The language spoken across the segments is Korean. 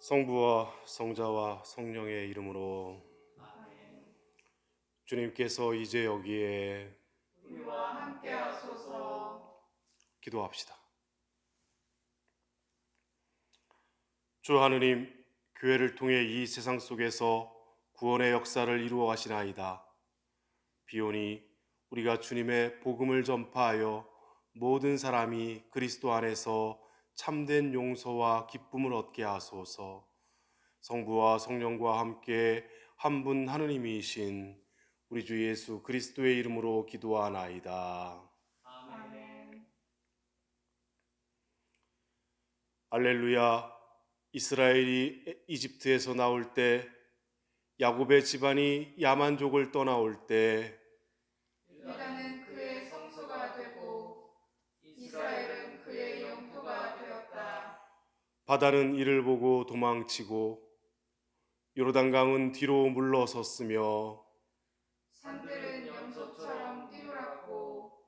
성부와 성자와 성령의 이름으로. 주님께서 이제 여기에 우리와 함께 하소서. 기도합시다. 주 하느님, 교회를 통해 이 세상 속에서 구원의 역사를 이루어 가시나이다. 비오니 우리가 주님의 복음을 전파하여 모든 사람이 그리스도 안에서 참된 용서와 기쁨을 얻게 하소서. 성부와 성령과 함께 한 분 하느님이신 우리 주 예수 그리스도의 이름으로 기도하나이다. 아멘. 할렐루야. 이스라엘이 이집트에서 나올 때, 야곱의 집안이 야만족을 떠나올 때, 유다는 그의 성소가 되고 이스라엘은 그의 영토가 되었다. 바다는 이를 보고 도망치고 요르단강은 뒤로 물러섰으며 산들은 염소처럼 뛰놀았고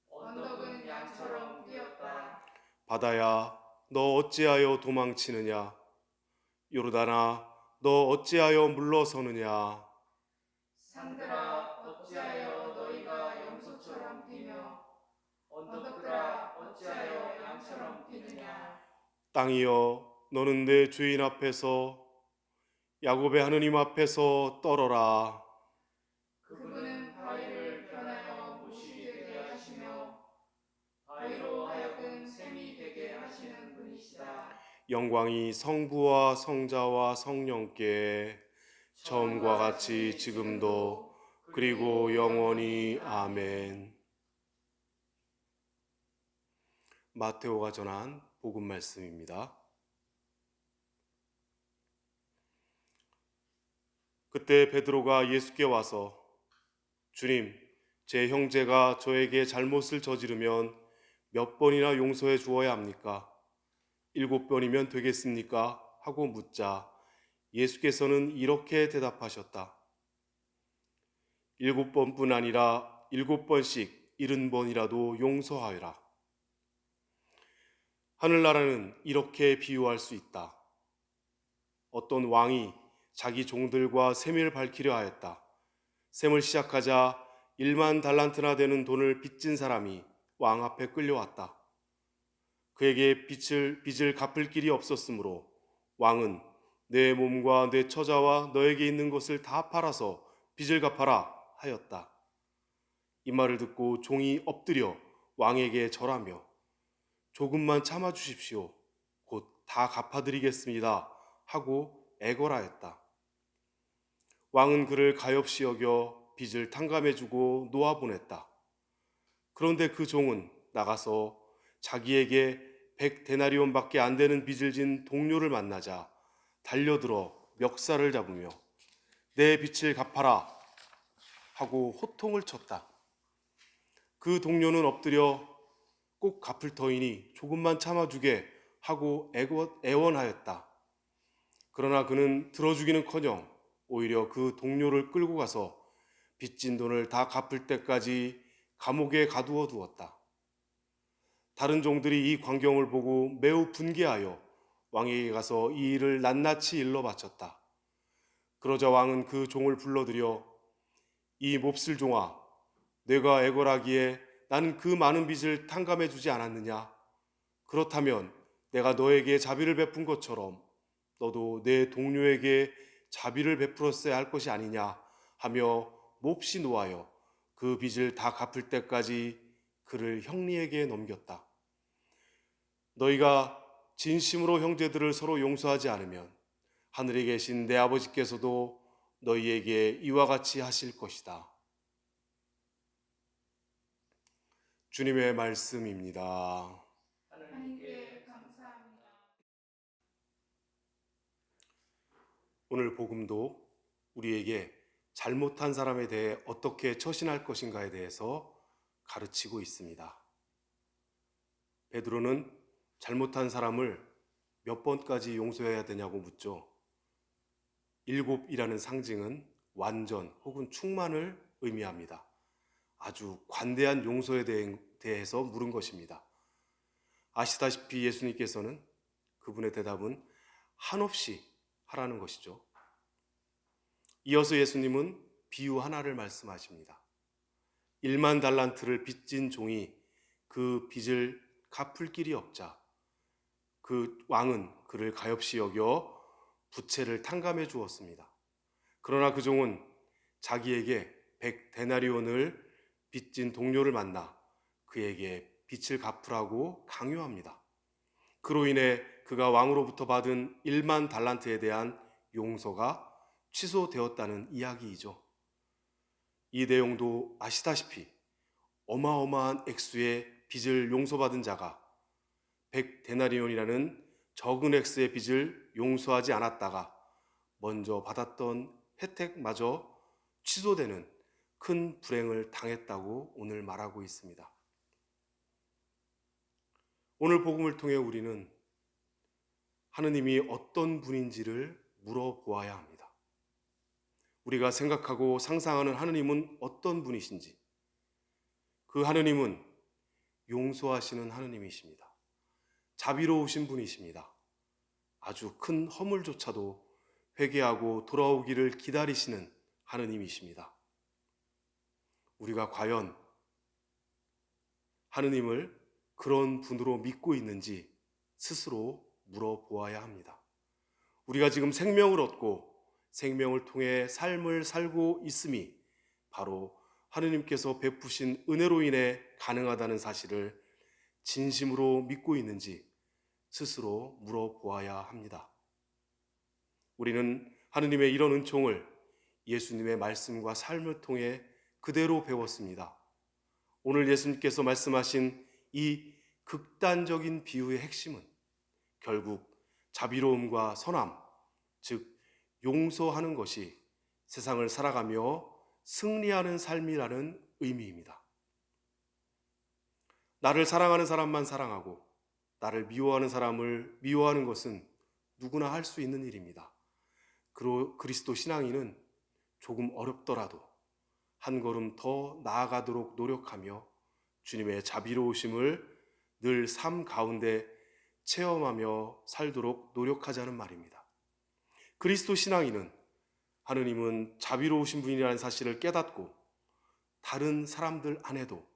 언덕은 양처럼 뛰었다. 바다야, 너 어찌하여 도망치느냐? 요르단아, 너 어찌하여 물러서느냐? 산들아 어찌하여 너희가 염소처럼 뛰며 언덕들아 어찌하여 양처럼 뛰느냐. 땅이여, 너는 내 주인 앞에서, 야곱의 하느님 앞에서 떨어라. 그분은 바위를 변하여 못이 되게 하시며 바위로 하여금 샘이 되게 하시는 분이시다. 영광이 성부와 성자와 성령께 처음과 같이 지금도 그리고 영원히 아멘. 마테오가 전한 복음 말씀입니다. 그때 베드로가 예수께 와서 주님, 제 형제가 저에게 잘못을 저지르면 몇 번이나 용서해 주어야 합니까? 7번이면 되겠습니까? 하고 묻자 예수께서는 이렇게 대답하셨다. 7번뿐 아니라 7번씩 70번이라도 용서하여라. 하늘나라는 이렇게 비유할 수 있다. 어떤 왕이 자기 종들과 셈을 밝히려 하였다. 셈을 시작하자 1만 달란트나 되는 돈을 빚진 사람이 왕 앞에 끌려왔다. 그에게 빚을 갚을 길이 없었으므로 왕은 내 몸과 내 처자와 너에게 있는 것을 다 팔아서 빚을 갚아라 하였다. 이 말을 듣고 종이 엎드려 왕에게 절하며 조금만 참아 주십시오. 곧 다 갚아드리겠습니다 하고 애걸하였다. 왕은 그를 가엾이 여겨 빚을 탕감해주고 놓아보냈다. 그런데 그 종은 나가서 자기에게 100데나리온밖에 안 되는 빚을 진 동료를 만나자 달려들어 멱살을 잡으며 내 빚을 갚아라 하고 호통을 쳤다. 그 동료는 엎드려 꼭 갚을 터이니 조금만 참아주게 하고 애원하였다. 그러나 그는 들어주기는커녕 오히려 그 동료를 끌고 가서 빚진 돈을 다 갚을 때까지 감옥에 가두어 두었다. 다른 종들이 이 광경을 보고 매우 분개하여 왕에게 가서 이 일을 낱낱이 일러 바쳤다. 그러자 왕은 그 종을 불러들여 이 몹쓸 종아, 내가 애걸하기에 나는 그 많은 빚을 탕감해 주지 않았느냐? 그렇다면 내가 너에게 자비를 베푼 것처럼 너도 내 동료에게 자비를 베풀었어야 할 것이 아니냐 하며 몹시 노하여 그 빚을 다 갚을 때까지 그를 형리에게 넘겼다. 너희가 진심으로 형제들을 서로 용서하지 않으면 하늘에 계신 내 아버지께서도 너희에게 이와 같이 하실 것이다. 주님의 말씀입니다. 하나님께 감사합니다. 오늘 복음도 우리에게 잘못한 사람에 대해 어떻게 처신할 것인가에 대해서 가르치고 있습니다. 베드로는 잘못한 사람을 몇 번까지 용서해야 되냐고 묻죠. 7이라는 상징은 완전 혹은 충만을 의미합니다. 아주 관대한 용서에 대해서 물은 것입니다. 아시다시피 예수님께서는 그분의 대답은 한없이 하라는 것이죠. 이어서 예수님은 비유 하나를 말씀하십니다. 1만 달란트를 빚진 종이 그 빚을 갚을 길이 없자 그 왕은 그를 가엾이 여겨 부채를 탕감해 주었습니다. 그러나 그 종은 자기에게 100데나리온을 빚진 동료를 만나 그에게 빚을 갚으라고 강요합니다. 그로 인해 그가 왕으로부터 받은 1만 달란트에 대한 용서가 취소되었다는 이야기이죠. 이 내용도 아시다시피 어마어마한 액수의 빚을 용서받은 자가 100데나리온이라는 적은 액수의 빚을 용서하지 않았다가 먼저 받았던 혜택마저 취소되는 큰 불행을 당했다고 오늘 말하고 있습니다. 오늘 복음을 통해 우리는 하느님이 어떤 분인지를 물어보아야 합니다. 우리가 생각하고 상상하는 하느님은 어떤 분이신지, 그 하느님은 용서하시는 하느님이십니다. 자비로우신 분이십니다. 아주 큰 허물조차도 회개하고 돌아오기를 기다리시는 하느님이십니다. 우리가 과연 하느님을 그런 분으로 믿고 있는지 스스로 물어보아야 합니다. 우리가 지금 생명을 얻고 생명을 통해 삶을 살고 있음이 바로 하느님께서 베푸신 은혜로 인해 가능하다는 사실을 진심으로 믿고 있는지 스스로 물어보아야 합니다. 우리는 하느님의 이런 은총을 예수님의 말씀과 삶을 통해 그대로 배웠습니다. 오늘 예수님께서 말씀하신 이 극단적인 비유의 핵심은 결국 자비로움과 선함, 즉 용서하는 것이 세상을 살아가며 승리하는 삶이라는 의미입니다. 나를 사랑하는 사람만 사랑하고 나를 미워하는 사람을 미워하는 것은 누구나 할 수 있는 일입니다. 그리스도 신앙인은 조금 어렵더라도 한 걸음 더 나아가도록 노력하며 주님의 자비로우심을 늘 삶 가운데 체험하며 살도록 노력하자는 말입니다. 그리스도 신앙인은 하느님은 자비로우신 분이라는 사실을 깨닫고 다른 사람들 안에도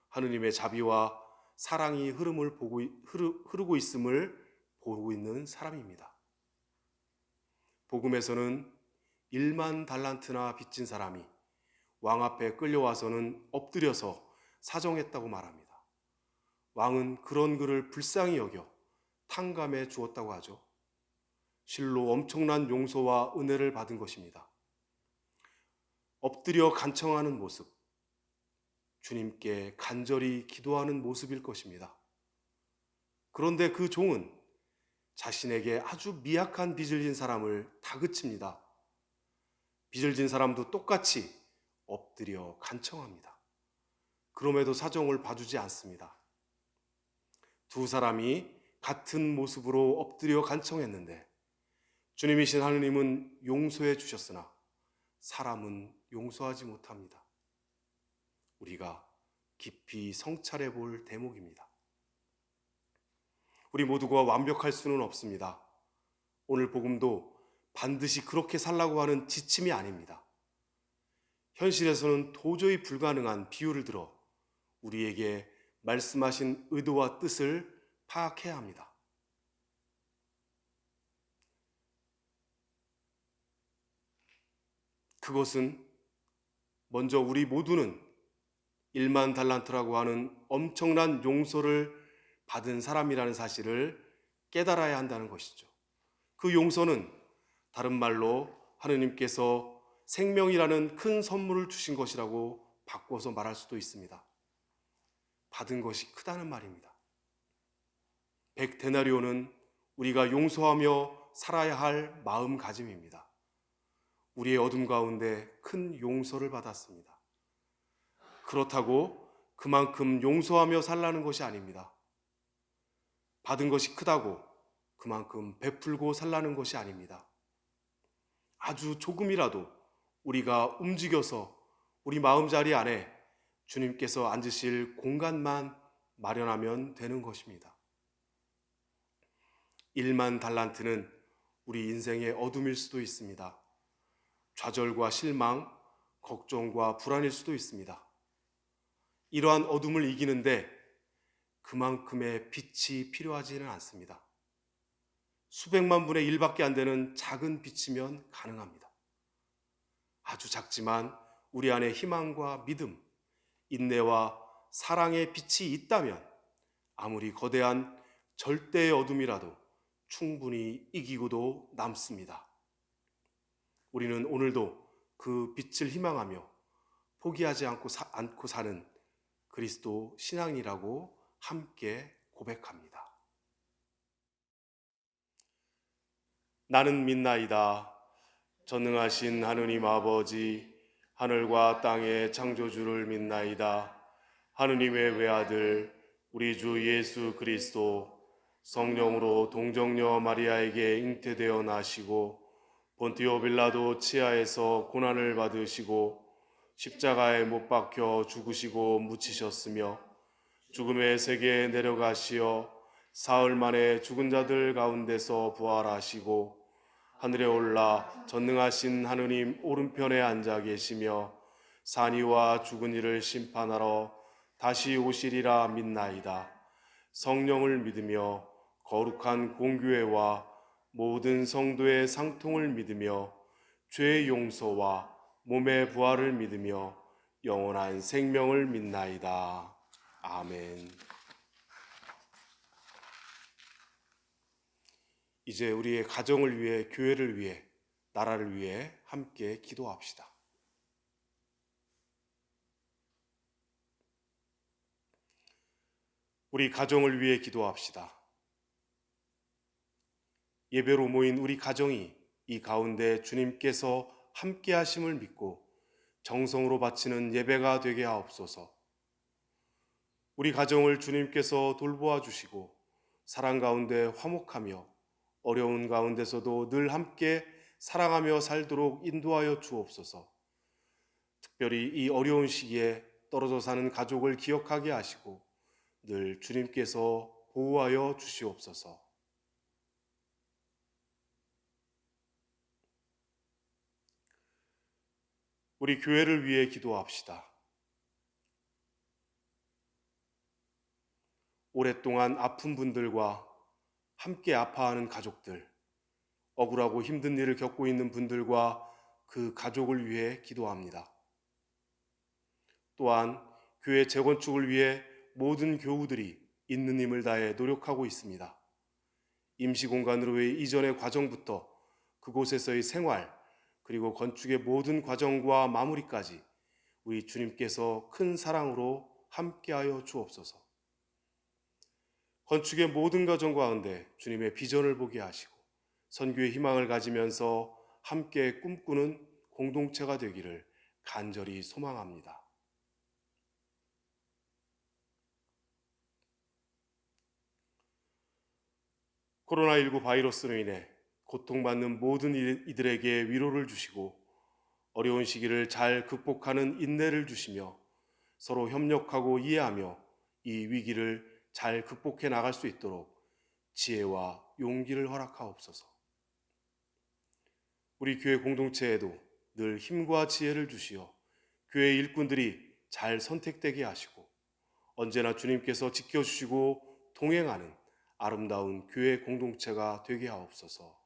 하느님의 자비와 사랑이 흐르고 있음을 보고 있는 사람입니다. 복음에서는 1만 달란트나 빚진 사람이 왕 앞에 끌려와서는 엎드려서 사정했다고 말합니다. 왕은 그런 그를 불쌍히 여겨 탕감해 주었다고 하죠. 실로 엄청난 용서와 은혜를 받은 것입니다. 엎드려 간청하는 모습, 주님께 간절히 기도하는 모습일 것입니다. 그런데 그 종은 자신에게 아주 미약한 빚을 진 사람을 다그칩니다. 빚을 진 사람도 똑같이 엎드려 간청합니다. 그럼에도 사정을 봐주지 않습니다. 두 사람이 같은 모습으로 엎드려 간청했는데 주님이신 하느님은 용서해 주셨으나 사람은 용서하지 못합니다. 우리가 깊이 성찰해 볼 대목입니다. 우리 모두가 완벽할 수는 없습니다. 오늘 복음도 반드시 그렇게 살라고 하는 지침이 아닙니다. 현실에서는 도저히 불가능한 비유를 들어 우리에게 말씀하신 의도와 뜻을 파악해야 합니다. 그것은 먼저 우리 모두는 1만 달란트라고 하는 엄청난 용서를 받은 사람이라는 사실을 깨달아야 한다는 것이죠. 그 용서는 다른 말로 하느님께서 생명이라는 큰 선물을 주신 것이라고 바꿔서 말할 수도 있습니다. 받은 것이 크다는 말입니다. 100데나리온은 우리가 용서하며 살아야 할 마음가짐입니다. 우리의 어둠 가운데 큰 용서를 받았습니다. 그렇다고 그만큼 용서하며 살라는 것이 아닙니다. 받은 것이 크다고 그만큼 베풀고 살라는 것이 아닙니다. 아주 조금이라도 우리가 움직여서 우리 마음자리 안에 주님께서 앉으실 공간만 마련하면 되는 것입니다. 1만 달란트는 우리 인생의 어둠일 수도 있습니다. 좌절과 실망, 걱정과 불안일 수도 있습니다. 이러한 어둠을 이기는데 그만큼의 빛이 필요하지는 않습니다. 수백만 분의 1밖에 안 되는 작은 빛이면 가능합니다. 아주 작지만 우리 안에 희망과 믿음, 인내와 사랑의 빛이 있다면 아무리 거대한 절대의 어둠이라도 충분히 이기고도 남습니다. 우리는 오늘도 그 빛을 희망하며 포기하지 않고 사는 그리스도 신앙이라고 함께 고백합니다. 나는 믿나이다. 전능하신 하느님 아버지, 하늘과 땅의 창조주를 믿나이다. 하느님의 외아들 우리 주 예수 그리스도 성령으로 동정녀 마리아에게 잉태되어 나시고 본티오 빌라도 치하에서 고난을 받으시고 십자가에 못 박혀 죽으시고 묻히셨으며 죽음의 세계에 내려가시어 사흘 만에 죽은 자들 가운데서 부활하시고 하늘에 올라 전능하신 하느님 오른편에 앉아 계시며 산이와 죽은 이를 심판하러 다시 오시리라 믿나이다. 성령을 믿으며 거룩한 공교회와 모든 성도의 상통을 믿으며 죄의 용서와 몸의 부활을 믿으며 영원한 생명을 믿나이다. 아멘. 이제 우리의 가정을 위해, 교회를 위해, 나라를 위해 함께 기도합시다. 우리 가정을 위해 기도합시다. 예배로 모인 우리 가정이 이 가운데 주님께서 함께 하심을 믿고 정성으로 바치는 예배가 되게 하옵소서. 우리 가정을 주님께서 돌보아 주시고 사랑 가운데 화목하며 어려운 가운데서도 늘 함께 사랑하며 살도록 인도하여 주옵소서. 특별히 이 어려운 시기에 떨어져 사는 가족을 기억하게 하시고 늘 주님께서 보호하여 주시옵소서. 우리 교회를 위해 기도합시다. 오랫동안 아픈 분들과 함께 아파하는 가족들, 억울하고 힘든 일을 겪고 있는 분들과 그 가족을 위해 기도합니다. 또한 교회 재건축을 위해 모든 교우들이 있는 힘을 다해 노력하고 있습니다. 임시공간으로의 이전의 과정부터 그곳에서의 생활, 그리고 건축의 모든 과정과 마무리까지 우리 주님께서 큰 사랑으로 함께하여 주옵소서. 건축의 모든 과정 가운데 주님의 비전을 보게 하시고 선교의 희망을 가지면서 함께 꿈꾸는 공동체가 되기를 간절히 소망합니다. 코로나19 바이러스로 인해 고통받는 모든 이들에게 위로를 주시고 어려운 시기를 잘 극복하는 인내를 주시며 서로 협력하고 이해하며 이 위기를 잘 극복해 나갈 수 있도록 지혜와 용기를 허락하옵소서. 우리 교회 공동체에도 늘 힘과 지혜를 주시어 교회 일꾼들이 잘 선택되게 하시고 언제나 주님께서 지켜주시고 동행하는 아름다운 교회 공동체가 되게 하옵소서.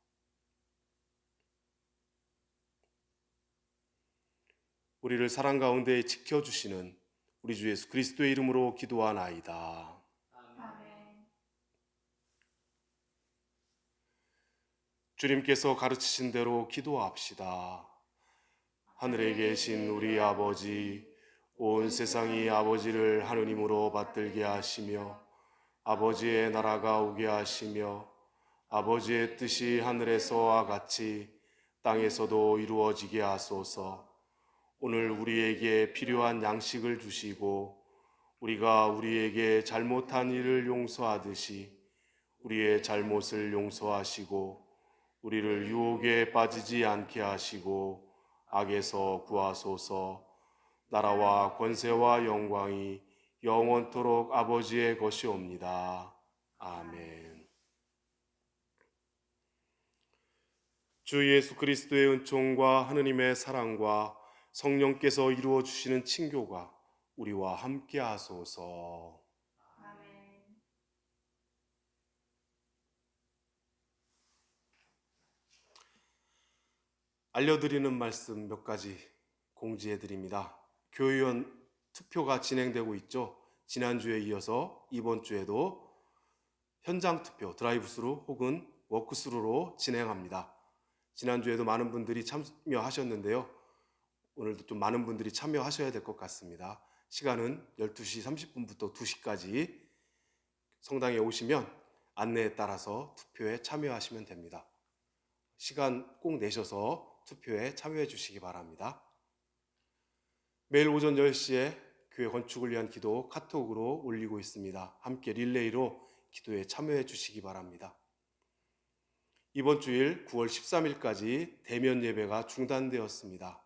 우리를 사랑 가운데 지켜주시는 우리 주 예수 그리스도의 이름으로 기도하나이다. 아멘. 주님께서 가르치신 대로 기도합시다. 하늘에 계신 우리 아버지, 온 세상이 아버지를 하느님으로 받들게 하시며 아버지의 나라가 오게 하시며 아버지의 뜻이 하늘에서와 같이 땅에서도 이루어지게 하소서. 오늘 우리에게 필요한 양식을 주시고 우리가 우리에게 잘못한 일을 용서하듯이 우리의 잘못을 용서하시고 우리를 유혹에 빠지지 않게 하시고 악에서 구하소서. 나라와 권세와 영광이 영원토록 아버지의 것이옵니다. 아멘. 주 예수 그리스도의 은총과 하느님의 사랑과 성령께서 이루어 주시는 친교가 우리와 함께 하소서. 아멘. 알려드리는 말씀 몇 가지 공지해 드립니다. 교의원 투표가 진행되고 있죠. 지난주에 이어서 이번 주에도 현장 투표, 드라이브스루 혹은 워크스루로 진행합니다. 지난주에도 많은 분들이 참여하셨는데요. 오늘도 좀 많은 분들이 참여하셔야 될 것 같습니다. 시간은 12시 30분부터 2시까지 성당에 오시면 안내에 따라서 투표에 참여하시면 됩니다. 시간 꼭 내셔서 투표에 참여해 주시기 바랍니다. 매일 오전 10시에 교회 건축을 위한 기도 카톡으로 올리고 있습니다. 함께 릴레이로 기도에 참여해 주시기 바랍니다. 이번 주일 9월 13일까지 대면 예배가 중단되었습니다.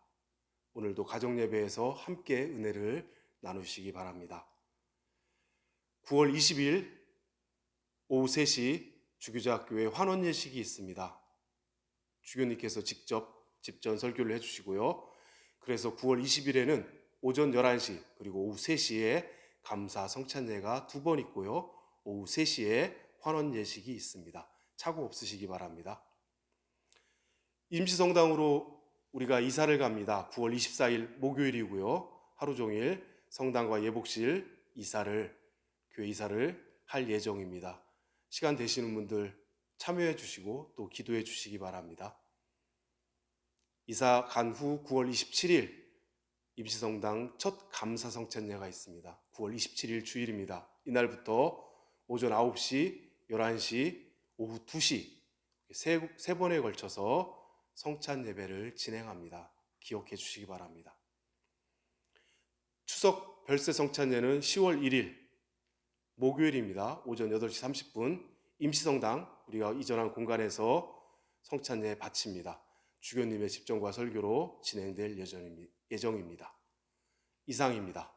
오늘도 가정 예배에서 함께 은혜를 나누시기 바랍니다. 9월 20일 오후 3시 주교자학교에 환원 예식이 있습니다. 주교님께서 직접 집전 설교를 해주시고요. 그래서 9월 20일에는 오전 11시 그리고 오후 3시에 감사 성찬예가 2번 있고요. 오후 3시에 환원 예식이 있습니다. 착오 없으시기 바랍니다. 임시성당으로 우리가 이사를 갑니다. 9월 24일 목요일이고요. 하루 종일 성당과 예복실 교회 이사를 할 예정입니다. 시간 되시는 분들 참여해 주시고 또 기도해 주시기 바랍니다. 이사 간 후 9월 27일 임시성당 첫 감사 성찬예가 있습니다. 9월 27일 주일입니다. 이날부터 오전 9시, 11시, 오후 2시 세 번에 걸쳐서 성찬 예배를 진행합니다. 기억해 주시기 바랍니다. 추석 별세 성찬예는 10월 1일 목요일입니다. 오전 8시 30분 임시성당 우리가 이전한 공간에서 성찬예 바칩니다. 주교님의 집정과 설교로 진행될 예정입니다. 이상입니다.